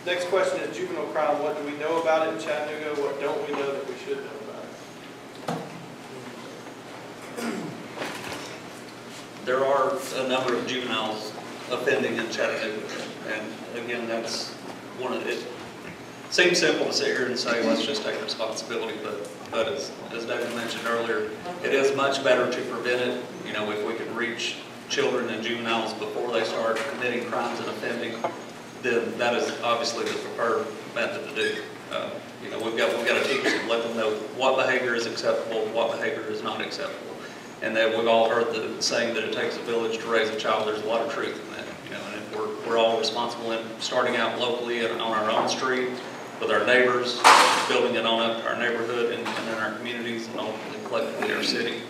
Next question is juvenile crime. What do we know about it in Chattanooga? What don't we know that we should know about it? There are a number of juveniles offending in Chattanooga, and again, that's one of it. Seems simple to sit here and say, let's just take responsibility, but as David mentioned earlier, it is much better to prevent it. You know, if we can reach children and juveniles before they start committing crimes and offending, then that is obviously the preferred method to do. You know, we've got to teach them, let them know what behavior is acceptable, what behavior is not acceptable, and that we've all heard the saying that it takes a village to raise a child. There's a lot of truth in that. You know, and if we're all responsible in starting out locally and on our own street, with our neighbors, building it on up our neighborhood and in our communities, and ultimately collectively our city.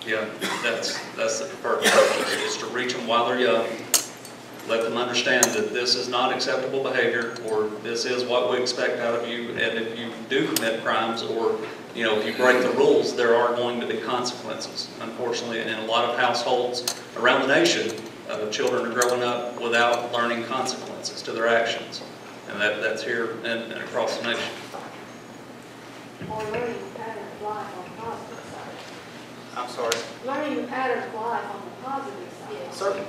Yeah, that's the preferred approach, is to reach them while they're young, let them understand that this is not acceptable behavior, or this is what we expect out of you, and if you do commit crimes, or you know, if you break the rules, there are going to be consequences. Unfortunately, and in a lot of households around the nation, children are growing up without learning consequences to their actions. And that's here and across the nation. Or learning the pattern of life on the positive side. I'm sorry? Learning the pattern of life on the positive side. Yes. Certainly.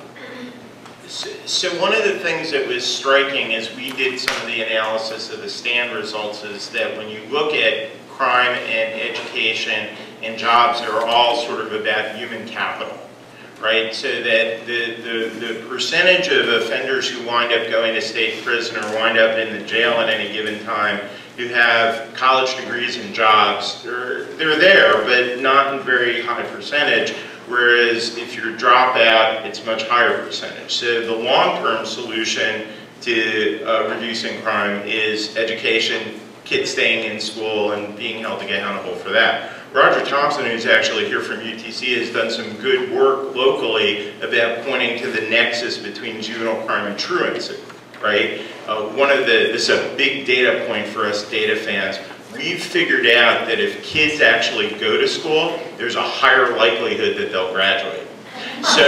So one of the things that was striking as we did some of the analysis of the STAND results is that when you look at crime and education and jobs, they're all sort of about human capital. Right, so that the percentage of offenders who wind up going to state prison or wind up in the jail at any given time who have college degrees and jobs, they're there, but not in very high percentage, whereas if you're a dropout, it's much higher percentage. So the long-term solution to reducing crime is education, kids staying in school and being held accountable for that. Roger Thompson, who's actually here from UTC, has done some good work locally about pointing to the nexus between juvenile crime and truancy, right? This is a big data point for us data fans. We've figured out that if kids actually go to school, there's a higher likelihood that they'll graduate. So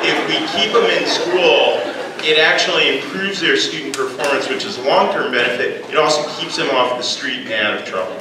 if we keep them in school, it actually improves their student performance, which is a long-term benefit. It also keeps them off the street and out of trouble.